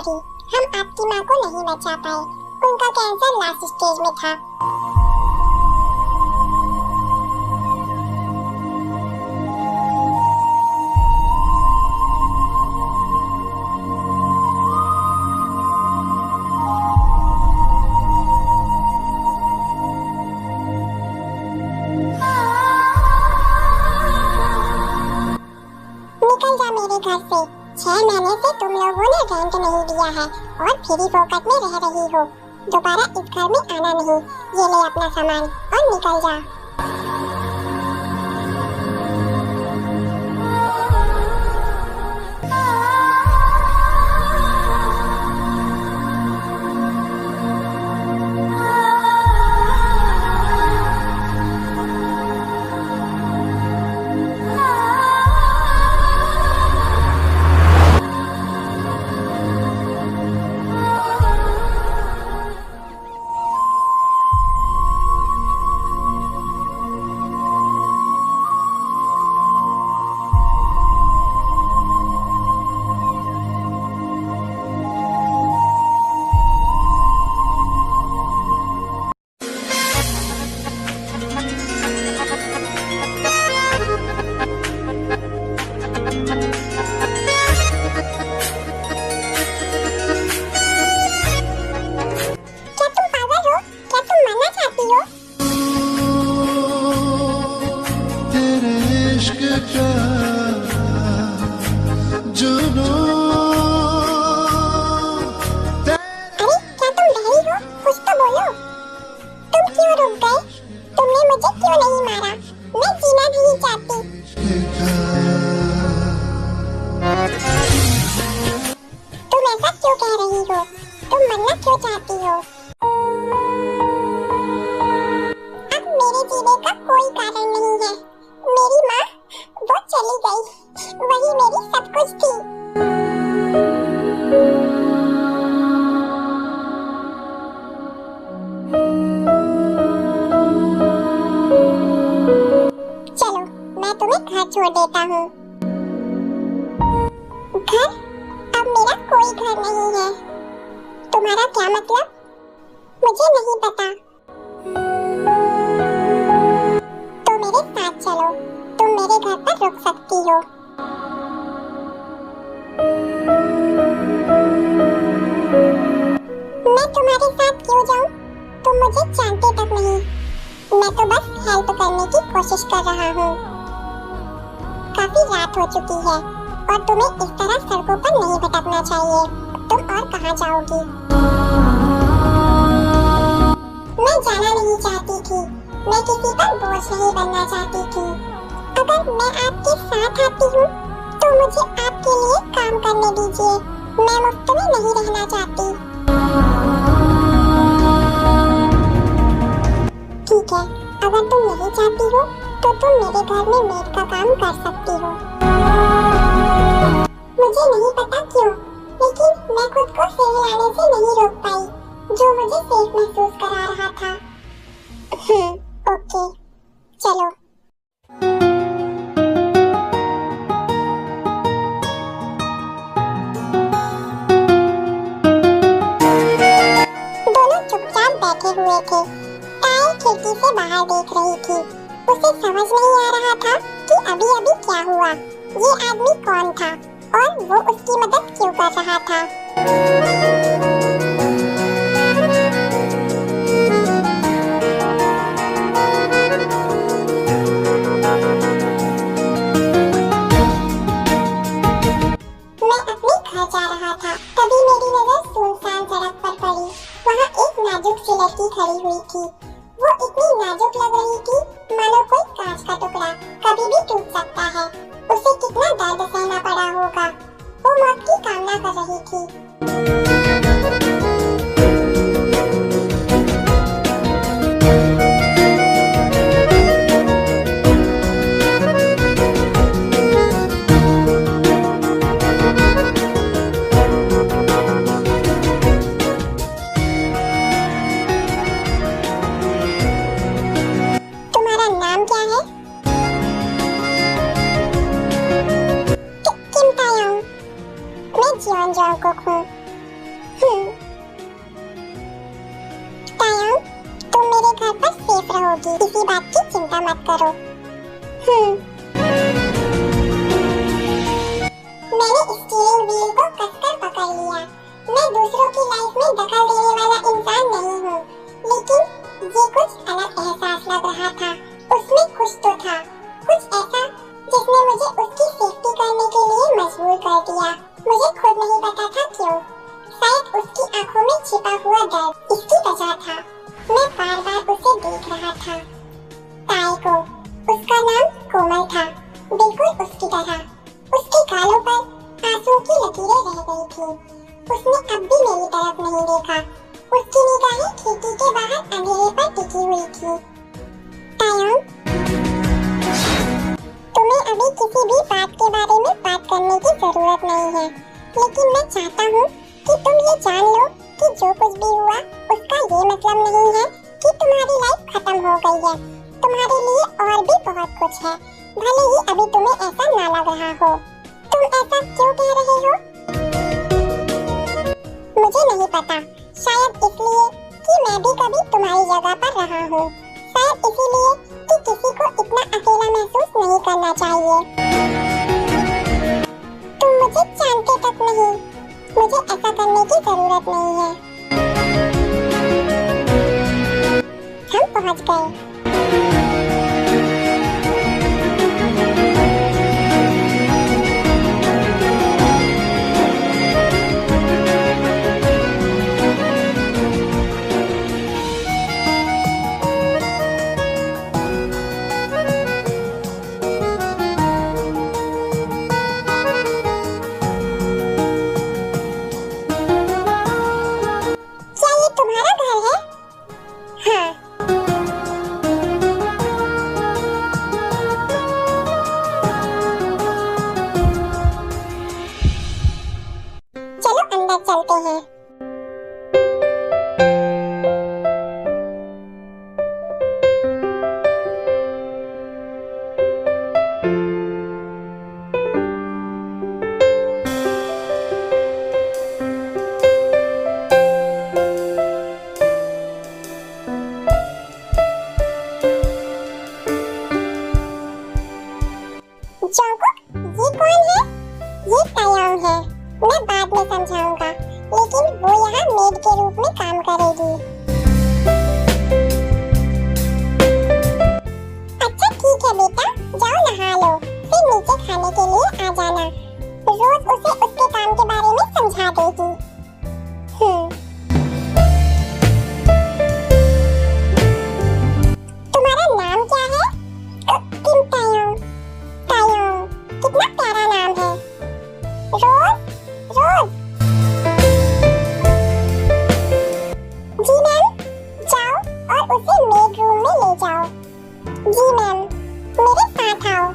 Sorry, हम आपकी माँ को नहीं बचा पाए। उनका कैंसर लास्ट स्टेज में था। निकल जा मेरे घर से। 6 महीने से तुम लोगों ने रेंट नहीं दिया है और फ्री फोकट में रह रही हो। दोबारा इस घर में आना नहीं। ये ले अपना सामान और निकल जा। छोड़ देता हूँ। घर? अब मेरा कोई घर नहीं है। तुम्हारा क्या मतलब? मुझे नहीं पता। तो मेरे साथ चलो, तुम मेरे घर पर रुक सकती हो। मैं तुम्हारे साथ क्यों जाऊँ? तुम मुझे जानते तक नहीं। मैं तो बस हेल्प करने की कोशिश कर रहा हूँ। काफी रात हो चुकी है और तुम्हें इस तरह सड़कों पर नहीं भटकना चाहिए। तुम और कहाँ जाओगी? मैं जाना नहीं चाहती थी। मैं किसी पर बोझ नहीं बनना चाहती थी। अगर मैं आपके साथ आती हूँ तो मुझे आपके लिए काम करने दीजिए। मैं मुफ्त में नहीं रहना चाहती। ठीक है, अगर तुम नहीं चाहती हो तो तुम मेरे घर में मेड का काम कर सकती हो। मुझे नहीं पता क्यों, लेकिन मैं खुद को सही आने से नहीं रोक पाई, जो मुझे सेफ महसूस करा रहा था। ओके, चलो। दोनों चुपचाप बैठे हुए थे। ताई खिड़की से बाहर देख रही थी। उसे समझ नहीं आ रहा था कि अभी-अभी क्या हुआ। ये आदमी कौन था और वो उसकी मदद क्यों कर रहा था? मैं अपने घर जा रहा था, तभी मेरी नजर सुनसान सड़क पर पड़ी। वहाँ एक नाजुक सी लड़की खड़ी हुई थी। वो इतनी नाजुक लग रही थी मानो कोई कांच का टुकड़ा कभी भी टूट सकता है। उसे कितना दर्द सहना पड़ा होगा। वो मौत की कामना कर रही थी। होगी, किसी बात की चिंता मत करो। मैंने स्टीयरिंग व्हील को कसकर पकड़ लिया। मैं दूसरों की लाइफ में दखल देने वाला इंसान नहीं हूँ, लेकिन ये कुछ अलग एहसास लग रहा था। उसमें कुछ तो था, कुछ ऐसा जिसने मुझे उसकी सेफ्टी करने के लिए मजबूर कर दिया। मुझे खुद नहीं पता था क्यों। शायद उसकी आंखों में छिपा हुआ दर्द इसकी वजह था। मैं बार-बार उसे देख रहा था, ताई को। उसका नाम कोमल था, बिल्कुल उसकी तरह। उसके गालों पर आंसू की लकीरें रह गई थी। उसने अब भी मेरी तरफ नहीं देखा। उसकी निगाहें खिड़की के बाहर अंधेरे पर टिकी हुई थी। तायोंग, तुम्हें अभी किसी भी बात के बारे में बात करने की जरूरत नहीं है, लेकिन मैं चाहता हूँ कि तुम ये जान लो कि जो कुछ भी हुआ उसका ये मतलब नहीं है कि तुम्हारी लाइफ खत्म हो गई है। तुम्हारे लिए और भी बहुत कुछ है, भले ही अभी तुम्हें ऐसा ना लग रहा हो। तुम ऐसा क्यों कह रहे हो? मुझे नहीं पता, शायद इसलिए कि मैं भी कभी तुम्हारी जगह पर रहा हूँ। शायद इसीलिए कि किसी को इतना अकेला महसूस नहीं करना चाहिए। तुम मुझे जानते तक नहीं, मुझे ऐसा करने की जरूरत नहीं है। हम पहुँच गए। चलते हैं। जंगकुक, ये कौन है? ये तायोंग है। मैं बाद में समझाऊंगा, लेकिन वो यहाँ मेड के रूप में काम करेगी। अच्छा ठीक है बेटा, जाओ नहा लो, फिर नीचे खाने के लिए आ जाना। रोज उसे उसके काम के बारे में समझा देगी। तुम्हारा नाम क्या है? किम तायोंग। तायोंग, कितना प्यारा नाम है। रोज, रोज। जी मैम, जाओ और उसे मेड रूम में ले जाओ। जी मैम, मेरे साथ आओ।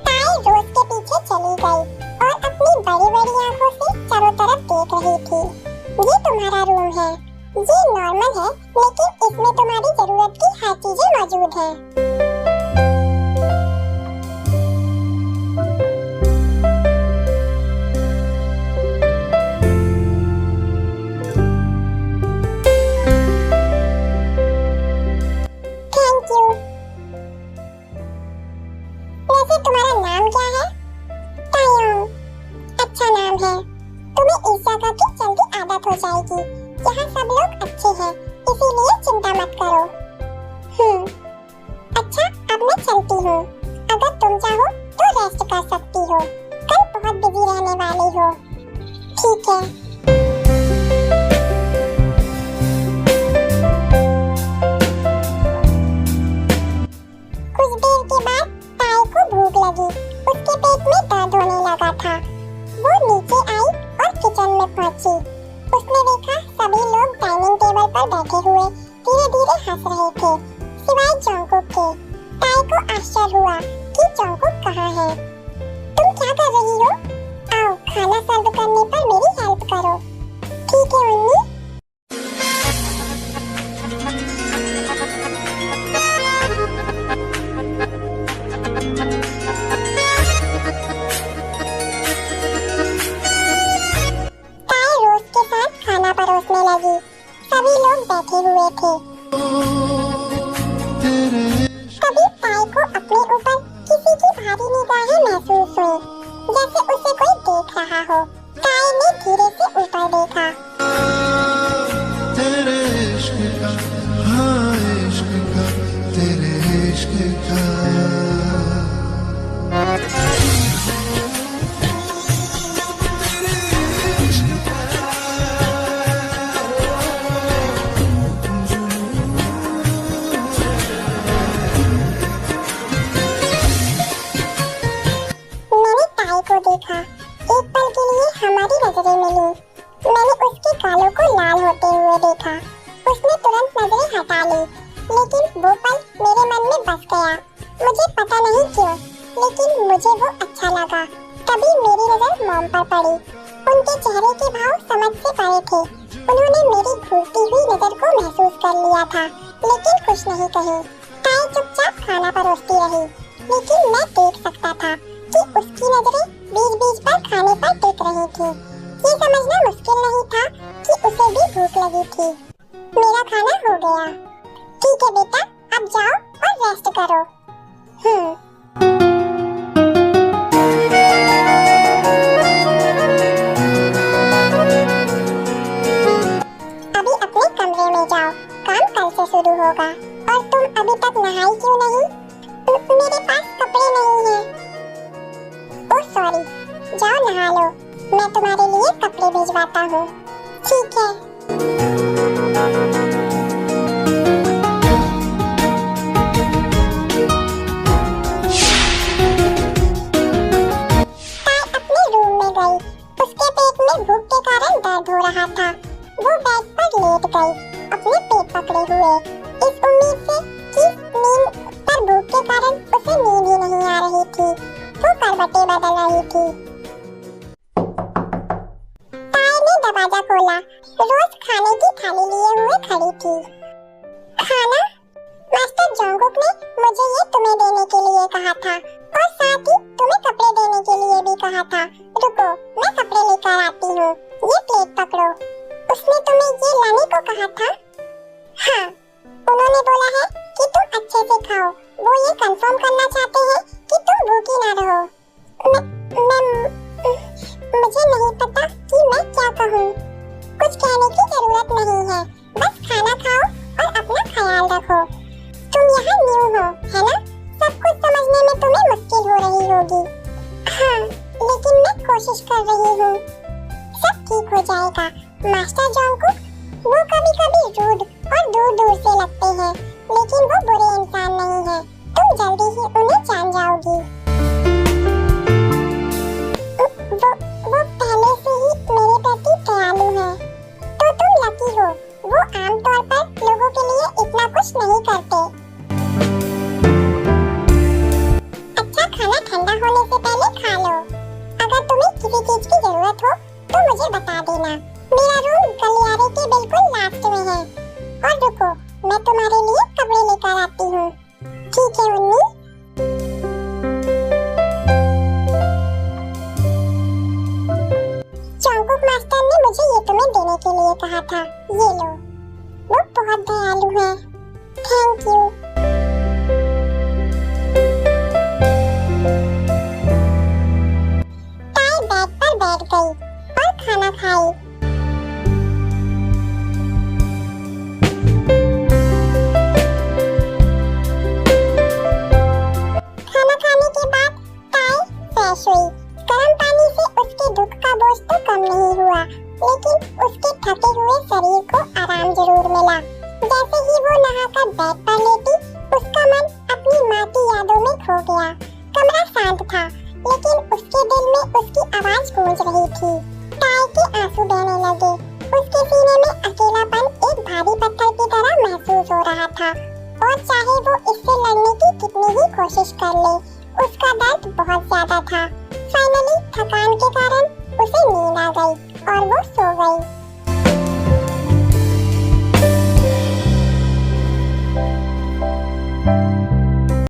ताई रोज के पीछे चली गई और अपनी बड़ी-बड़ी आंखों से चारों तरफ देख रही थी। ये तुम्हारा रूम है। ये नॉर्मल है, लेकिन इसमें तुम्हारी जरूरत की हर चीजें मौजूद हैं। तुम्हारा नाम क्या है? तायोंग, अच्छा नाम है। तुम्हें इस जगह की जल्दी आदत हो जाएगी। यहाँ सब लोग अच्छे हैं, इसीलिए चिंता मत करो। अच्छा, अब मैं चलती हूँ। अगर तुम चाहो तो रेस्ट कर सकती हो। कल बहुत बिजी रहने वाली हो। ठीक है। कुछ देर के बाद ताई को भूख लगी। उसके पेट में दर्द होने लगा था। वो नीचे आई और किचन में पहुंची। उसने देखा सभी लोग डाइनिंग टेबल पर बैठे हुए धीरे-धीरे हंस रहे थे, सिवाय जंगकुक के। ताई को आश्चर्य हुआ कि जंगकुक कहाँ है। तुम क्या कर रही हो? आओ, खाना सर्व करने पर मेरी हेल्प करो। ठीक है उन्नी। ताई रोज के साथ खाना परोसने लगी। सभी लोग बैठे हुए थे। कभी ताई को अपने ऊपर किसी की भारी निगाहें महसूस हुई, जैसे उसे कोई देख रहा हो। ताई ने धीरे से ऊपर देखा। तेरे इश्क का, हाँ इश्क का, तेरे इश्क का। को देखा। एक पल के लिए हमारी नजरें मिली। मैंने उसके गालों को लाल होते हुए देखा। उसने तुरंत नजरें हटा ली, लेकिन वो पल मेरे मन में बस गया। मुझे पता नहीं क्यों, लेकिन मुझे वो अच्छा लगा। तभी मेरी नजर मॉम पर पड़ी। उनके चेहरे के भाव समझ से परे थे। उन्होंने मेरी घूरती हुई नजर को महसूस कर लिया था, लेकिन कुछ नहीं कही। ताई चुपचाप खाना परोसती रही, लेकिन मैं देख सकता था कि उसकी नजरें बीच-बीच पर खाने पर टिक रही थी। ये समझना मुश्किल नहीं था कि उसे भी भूख लगी थी। मेरा खाना हो गया। ठीक है बेटा, अब जाओ और रेस्ट करो। अभी अपने कमरे में जाओ, काम कल से शुरू होगा। और तुम अभी तक नहाई क्यों नहीं? मेरे पास कपड़े नहीं हैं। ओह सॉरी, जाओ नहा लो, मैं तुम्हारे लिए कपड़े भिजवाता हूँ। ठीक है। ताई अपने रूम में गई। उसके पेट में भूख के कारण दर्द हो रहा था। वो बेड पर लेट गई, अपने पेट पकड़े हुए, इस उम्मीद से कि नींद पर भूख के कारण उसे नींद ही नहीं आ रही थी। वो करवटें बदल रही थी। ताई ने दरवाजा खोला। रोज खाने की थाली लिए हुए खड़ी थी। खाना? मास्टर जोंगकुक ने मुझे ये तुम्हें देने के लिए कहा था, और साथ ही तुम्हें कपड़े देने के लिए भी कहा था। रुको, मैं कपड़े लेकर आती हूँ। ये प्लेट पकड़ो। उसने तुम्हें ये लाने को कहा था? हाँ, उन्होंने बोला है कि तुम अच्छे से खाओ। वो ये कंफर्म करना चाहते हैं कि तुम भूखी ना रहो। मुझे नहीं पता कि मैं क्या कहूँ। कुछ कहने की जरूरत नहीं है, बस खाना खाओ और अपना ख्याल रखो। तुम यहाँ न्यू हो, है ना? सब कुछ समझने में तुम्हें मुश्किल हो रही होगी। हाँ, लेकिन मैं कोशिश कर रही हूँ। सब ठीक हो जाएगा। मास्टर जोंगकुक, वो कभी-कभी रूड और दूर-दूर से लगते हैं, लेकिन वो बुरे इंसान नहीं है। तुम जल्दी ही उन्हें जान जाओगी। वो पहले से ही मेरे प्रति दयालु है, तो तुम लकी हो। वो आमतौर पर लोगों के लिए इतना कुछ नहीं करते। अच्छा, खाना ठंडा होने से पहले खा लो। अगर तुम्हें किसी चीज की जरूरत हो तो मुझे बता देना। मेरा रूम गलियारे के बिल्कुल लास्ट में है। और रुको, मैं तुम्हारे लिए कपड़े लेकर आती हूँ। ठीक है उन्नी। जोंगकुक मास्टर ने मुझे ये तुम्हें देने के लिए कहा था। ये लो। वो बहुत दयालु है। Thank you. ताई बेड पर बैठ गई और खाना खाई। खाना खाने के बाद ताई फ्रेश हुई। गर्म पानी से उसके दुख का बोझ तो कम नहीं हुआ, लेकिन उसके थके हुए शरीर को आराम जरूर मिला। जैसे ही वो नहाकर बेड पर लेटी, उसका मन अपनी माँ की यादों में खो गया। कमरा शांत था, लेकिन उसके दिल में उसकी आवाज गूंज रही थी। ताई के आंसू बहने लगे। उसके सीने में अकेलापन एक भारी पत्थर की तरह महसूस हो रहा था, और चाहे वो इससे लड़ने की कितनी ही कोशिश कर ले, उसका दर्द बहुत ज्यादा था। फाइनली थकान के कारण उसे नींद आ गई और वो सो गई।